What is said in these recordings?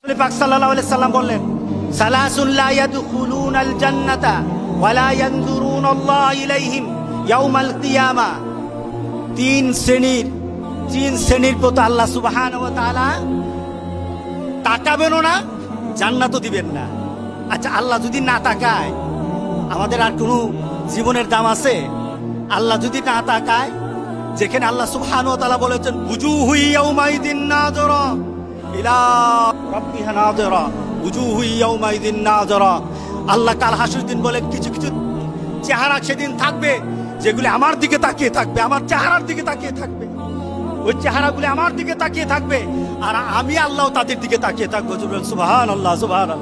পাক সাল্লাল্লাহু আলাইহি সাল্লাম বললেন, সালাসুন লা ইয়াদখুলুনাল জান্নাতা ওয়া লা ইয়ানজুরুনাল্লাহু ইলাইহিম ইয়াউমাল কিয়ামা। তিন শ্রেণীর প্রতি আল্লাহ সুবহানাহু ওয়া তাআলা তাকাবেনও না, জান্নাতও দিবেন না। আচ্ছা, আল্লাহ যদি না তাকায় আমাদের আর কোনো জীবনের দাম আছে? আল্লাহ যদি না তাকায়, যেখানে আল্লাহ সুবহানাহু ওয়া তাআলা বলেছেন উজুহু ইয়াউমাইদিন নাযিরা ইলা রাব্বিহা নাযিরা, উজুহু ইয়াউমাইদিন নাযিরা। আল্লাহ কাল হাসরের দিন বলেন কিছু কিছু চেহারা সেদিন থাকবে যেগুলি আমার দিকে তাকিয়ে থাকবে, আমার চেহারার দিকে তাকিয়ে থাকবে। ওই চেহারাগুলি আমার দিকে তাকিয়ে থাকবে আর আমি আল্লাহ তাদের দিকে তাকিয়ে থাকবো। সুবহানাল্লাহ, সুবহানাল্লাহ।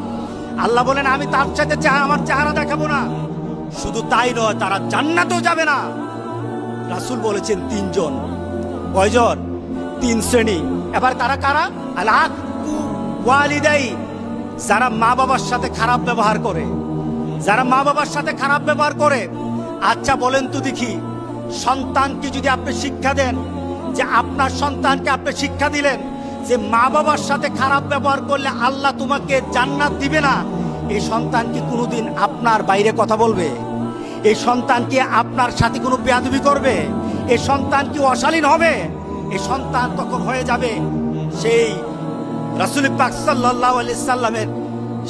আল্লাহ বলেন আমি তার সাথে আমার চেহারা দেখাবো না। শুধু তাই নয়, তারা জান্নাতেও যাবে না। রাসূল বলেছেন তিনজন। কয়জন? তিন শ্রেণী। এবার তারা কারা? আল-আক্কু ওয়ালিদাই, যারা মা বাবার সাথে খারাপ ব্যবহার করে, যারা মা বাবার সাথে খারাপ ব্যবহার করে। আচ্ছা বলেন তো দেখি, সন্তানকে যদি আপনি শিক্ষা দেন, যে আপনার সন্তানকে আপনি শিক্ষা দিলেন যে মা বাবার সাথে খারাপ ব্যবহার করলে আল্লাহ তোমাকে জান্নাত দিবে না, এই সন্তান কি কোনোদিন আপনার বাইরে কথা বলবে? এই সন্তান কি আপনার সাথে কোনো বেয়াদবি করবে? এই সন্তান কি অশালীন হবে? এই সন্তান তখন হয়ে যাবে সেই রাসূল পাক সাল্লাল্লাহু আলাইহি সাল্লামের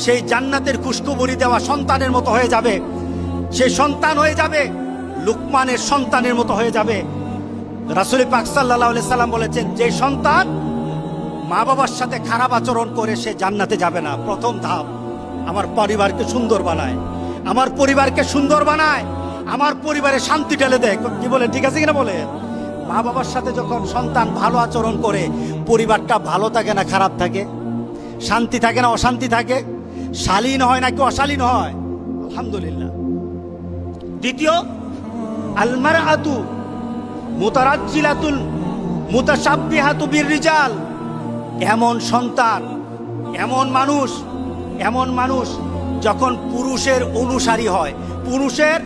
সেই জান্নাতের খুশখবরি দেওয়া সন্তানের মতো হয়ে যাবে। সেই সন্তান হয়ে যাবে লুকমানের সন্তানের মতো হয়ে যাবে। রাসূল পাক সাল্লাল্লাহু আলাইহি সাল্লাম বলেছেন, যে সন্তান মা বাবার সাথে খারাপ আচরণ করে সে জান্নাতে যাবে না। প্রথম ধাপ, আমার পরিবারকে সুন্দর বানায়, আমার পরিবারকে সুন্দর বানায়, আমার পরিবারে শান্তি ঢেলে দেয়। কি বলে, ঠিক আছে কিনা বলে? মা বাবার সাথে যখন সন্তান ভালো আচরণ করে পরিবারটা ভালো থাকে না খারাপ থাকে? শান্তি থাকে না অশান্তি থাকে? শালীন হয় নাকি অশালীন হয়? আলহামদুলিল্লাহ। দ্বিতীয়, আল মারআতু মুতারাজ্জিলাতুল মুতাশাব্বিহাতু বির-রিজাল। এমন সন্তান, এমন মানুষ যখন পুরুষের অনুসারী হয়, পুরুষের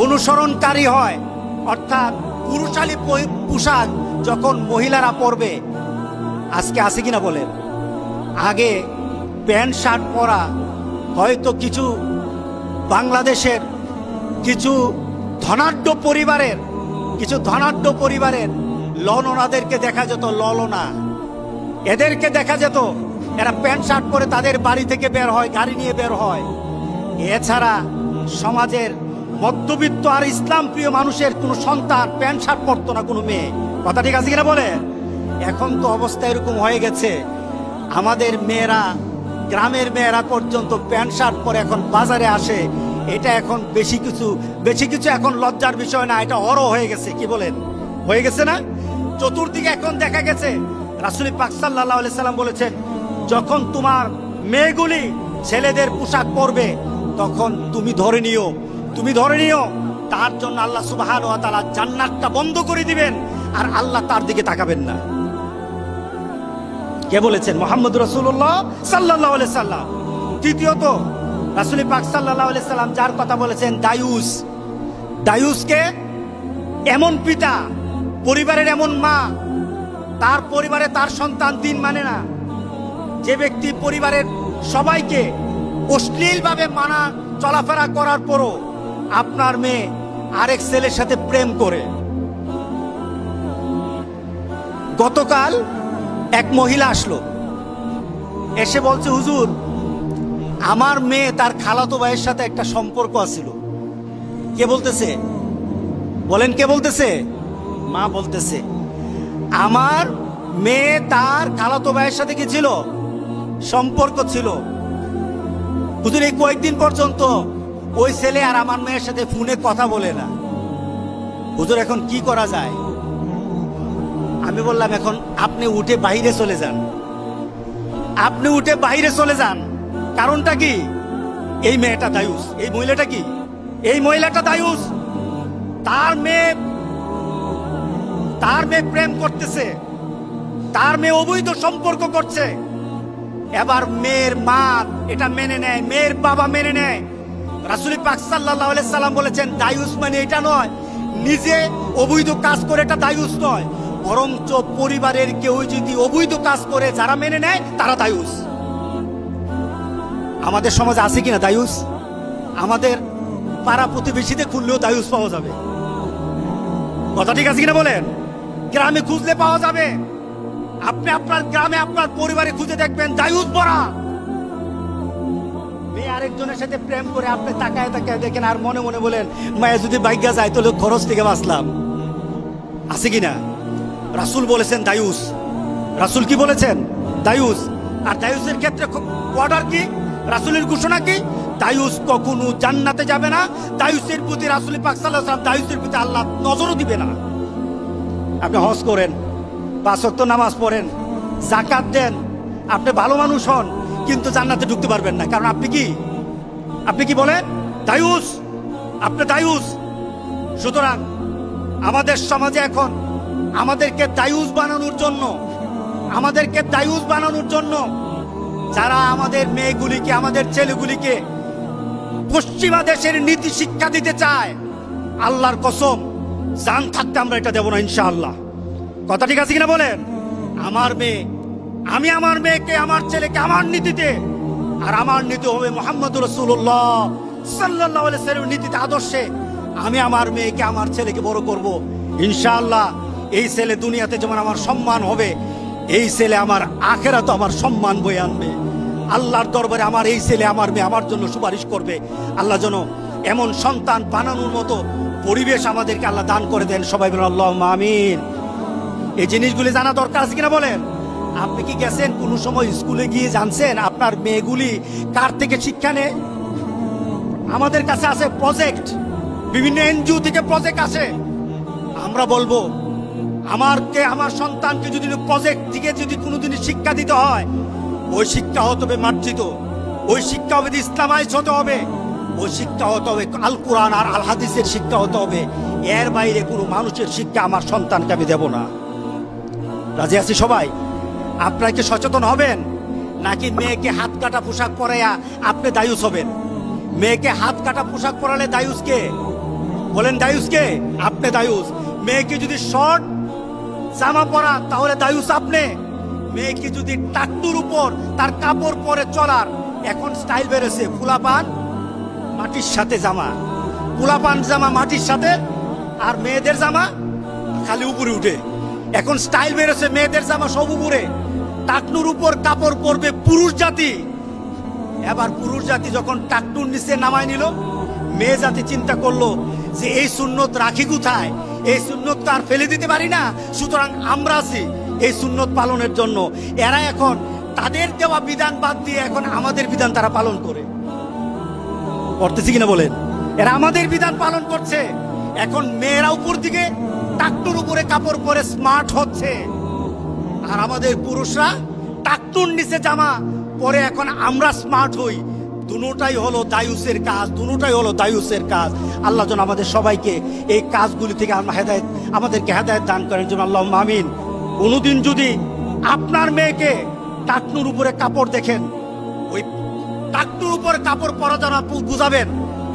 অনুসরণকারী হয়, অর্থাৎ পুরুষালী পোশাক যখন মহিলারা পরবে। আজকে আছে কিনা বলেন? আগে প্যান্ট শার্ট পরা হয়তো কিছু বাংলাদেশের কিছু ধনাঢ্য পরিবারের ললনাদেরকে দেখা যেত, ললনা এদেরকে দেখা যেত, এরা প্যান্ট শার্ট পরে তাদের বাড়ি থেকে বের হয়, গাড়ি নিয়ে বের হয়। এছাড়া সমাজের মধ্যবিত্ত আর ইসলাম প্রিয় মানুষের কোনো সন্তান প্যান্ট শার্ট পরতো না, কোনো মেয়ে। কথা ঠিক আছে কিনা বলে? এখন তো অবস্থা এরকম হয়ে গেছে, আমাদের মেয়েরা, গ্রামের মেয়েরা পর্যন্ত প্যান্ট শার্ট পরে এখন বাজারে আসে। এটা এখন বেশি কিছু এখন লজ্জার বিষয় না, এটা অরো হয়ে গেছে। কি বলেন, হয়ে গেছে না? চতুর্দিকে এখন দেখা গেছে। রাসূল পাক সাল্লাল্লাহু আলাইহি সাল্লাম বলেছেন, যখন তোমার মেয়েগুলি ছেলেদের পোশাক পরবে তখন তুমি ধরে নিও তার জন্য আল্লাহ সুবহানাহু ওয়া তাআলা জান্নাতটা বন্ধ করে দিবেন আর আল্লাহ তার দিকে তাকাবেন না। কে বলেছেন? মুহাম্মদুর রাসূলুল্লাহ সাল্লাল্লাহু আলাইহি সাল্লাম। তৃতীয়ত, রাসূল পাক সাল্লাল্লাহু আলাইহি সাল্লাম যার কথা বলেছেন, দায়ুসকে এমন পিতা, পরিবারের এমন মা, তার পরিবারে তার সন্তান দিন মানে না। যে ব্যক্তি পরিবারের সবাইকে অশ্লীলভাবে মানা চলাফেরা করার পরও আপনার মেয়ে আরেক ছেলের সাথে প্রেম করে। গতকাল এক মহিলা আসলো, এসে বলছে, হুজুর আমার মেয়ে তার খালাতো ভাইয়ের সাথে একটা সম্পর্ক আছিল। কে বলতেছে? বলেন কে বলতেছে? মা বলতেছে, আমার মেয়ে তার খালাতো ভাইয়ের সাথে কি ছিল? সম্পর্ক ছিল। হুজুর এই কয়েকদিন পর্যন্ত ওই ছেলে আর আমার মেয়ের সাথে ফোনে কথা বলে না। হুজুর এখন কি করা যায়? আমি বললাম, এখন আপনি উঠে বাইরে চলে যান। কারণটা কি? এই মেয়েটা দায়ুস, এই মহিলাটা দায়ুস। তার মেয়ে প্রেম করতেছে, তার মেয়ে অবৈধ সম্পর্ক করছে। এবার মেয়ের মা এটা মেনে নেয়, মেয়ের বাবা মেনে নেয়। রাসূল পাক সাল্লাল্লাহু আলাইহি সাল্লাম বলেছেন, দায়ুস মানে এটা নয়, নিজে অবৈধ কাজ করে এটা দায়ুস নয়, বরঞ্চ পরিবারের কেউ যদি অবৈধ কাজ করে যারা মেনে নেয় তারা দায়ুস। আমাদের সমাজে আছে কিনা দায়ুস? আমাদের পাড়া প্রতিবেশীতে খুললেও দায়ুস পাওয়া যাবে। কথা ঠিক আছে কিনা বলেন? গ্রামে খুঁজলে পাওয়া যাবে। আপনি আপনার গ্রামে আপনার পরিবারে খুঁজে দেখবেন দায়ুস ভরা। মেয়ে আরেকজনের সাথে প্রেম করে আপনি তাকায় তাকায় দেখেন আর মনে মনে বলেন মায়া যদি বাইগা যায় তাহলে খরচ থেকে বাঁচলাম। আছে কিনা? রাসূল বলেছেন দায়ুস। রাসূল কি বলেছেন? দায়ুস। আর দায়ুসের ক্ষেত্রে অর্ডার কি? রাসূলের ঘোষণা কি? দায়ুস কখনো জান্নাতে যাবে না। দায়ুসের প্রতি রাসূল পাক সাল্লাল্লাহু আলাইহি ওয়াসাল্লাম দায়ুসের প্রতি আল্লাহ নজরও দিবে না। আপনি হজ করেন, 5 ওয়াক্ত নামাজ পড়েন, যাকাত দেন, আপনি ভালো মানুষ হন, কিন্তু জান্নাতে ঢুকতে পারবেন না। কারণ আপনি কি বলেন? দায়ুস। আপনি দায়ুস। সুতরাং আমাদের সমাজে এখন আমাদেরকে দায়ুস বানানোর জন্য যারা আমাদের মেয়েগুলিকে, আমাদের ছেলেগুলিকে পশ্চিমা দেশের নীতি শিক্ষা দিতে চায়, আল্লাহর কসম জান থাকতে আমরা এটা দেব না ইনশাআল্লাহ। কথা ঠিক আছে কিনা বলেন? আমি আমার মেয়েকে, আমার ছেলেকে আমার নীতিতে, আর আমার নীতি হবে মুহাম্মদুর রাসূলুল্লাহ সাল্লাল্লাহু আলাইহি ওয়াসাল্লামের নীতিতে, আদর্শে আমি আমার মেয়েকে, আমার ছেলেকে বড় করব ইনশাআল্লাহ। এই ছেলে দুনিয়াতে যেমন আমার সম্মান হবে, এই ছেলে আমার আখিরাতে আমার সম্মান বয়ে আনবে। আল্লাহর দরবারে আমার এই ছেলে, আমার মেয়ে আমার জন্য সুপারিশ করবে। আল্লাহ যেন এমন সন্তান বানানোর মতো পরিবেশ আমাদেরকে আল্লাহ দান করে দেন। সবাই বলেন আল্লাহুম্মা আমিন। এই জিনিসগুলি জানা দরকার আছে কিনা বলেন? আপনি কি গেছেন কোনো সময় স্কুলে গিয়ে জানছেন আপনার মেয়েগুলি কার থেকে শিক্ষা নেয়? আমাদের কাছে আছে প্রজেক্ট, বিভিন্ন এনজিও থেকে প্রজেক্ট আসে। আমরা বলবো আমার সন্তানকে যদি প্রজেক্ট থেকে যদি কোনোদিন শিক্ষা দিতে হয়, ওই শিক্ষা হতে হবে মার্জিত, ওই শিক্ষা হবে ইসলামাইজ হতে হবে, ওই শিক্ষা হতে হবে আল কোরআন আর আল হাদিসের শিক্ষা হতে হবে। এর বাইরে কোনো মানুষের শিক্ষা আমার সন্তানকে আমি দেব না। রাজি আছি সবাই? আপনারা কি সচেতন হবেন? নাকি মেয়েকে হাত কাটা পোশাক পরাইয়া আপনি দায়ুস হবেন? মেয়েকে হাত কাটা পোশাক পরালে দায়ুসকে বলেন, দায়ুসকে আপনি দায়ুস। মেয়েকে যদি শর্ট জামা পরা তাহলে দায়ুস আপনি। মেয়েকে যদি টাট্টুর উপর তার কাপড় পরে চলার, এখন স্টাইল বেড়েছে, ফুলাপান মাটির সাথে জামা, ফুলাপান জামা মাটির সাথে, আর মেয়েদের জামা খালি উপরে উঠে। এখন স্টাইল বেড়েছে, মেয়েদের জামা সব উপরে, টাকনুর উপর কাপড় পরবে পুরুষ জাতি। এবার পুরুষ জাতি যখন টাকনুর নিচে নামায় নিল, মেয়ে জাতি চিন্তা করলো যে এই সুন্নত রাখি কোথায়, এই সুন্নত তো আর ফেলে দিতে পারি না, সুতরাং আমরা আছি এই সুন্নত পালনের জন্য। এরা এখন তাদের দেওয়া বিধান বাদ দিয়ে এখন আমাদের বিধান তারা পালন করতেছি কিনা বলেন? এরা আমাদের বিধান পালন করছে। এখন মেয়েরা উপর দিকে টাকটুর উপরে কাপড় পরে স্মার্ট হচ্ছে, আর আমাদের পুরুষরা টাকটুর নিচে জামা পরে এখন আমরা স্মার্ট হই। দুটোটাই হলো দায়ুসের কাজ, দুটোটাই হলো দায়ুসের কাজ। আল্লাহ যেন আমাদের সবাইকে এই কাজগুলি থেকে আমাদেরকে হেদায়েত দান করেন যেন, আল্লাহুম্মা আমিন। কোনোদিন যদি আপনার মেয়েকে টাকনুর উপরে কাপড় দেখেন, ওই টাকনুর উপরে কাপড় পরা যারা বুঝাবেন,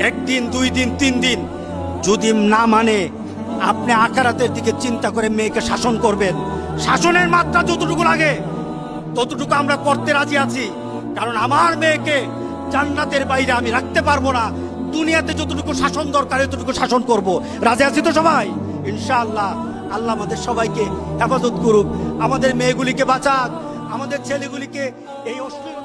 1 দিন 2 দিন 3 দিন, যদি না মানে আপনি আখিরাতের দিকে চিন্তা করে মেয়েকে শাসন করবেন। শাসনের মাত্রা যতটুকু লাগে ততটুকু আমরা করতে রাজি আছি, কারণ আমার মেয়েকে জান্নাতের বাইরে আমি রাখতে পারবো না। দুনিয়াতে যতটুকু শাসন দরকার ততটুকু শাসন করব। রাজি আছি তো সবাই? ইনশাআল্লাহ। আল্লাহ আমাদের সবাইকে হেফাজত করুক, আমাদের মেয়েগুলিকে বাঁচাক, আমাদের ছেলেগুলিকে এই অশ্লীল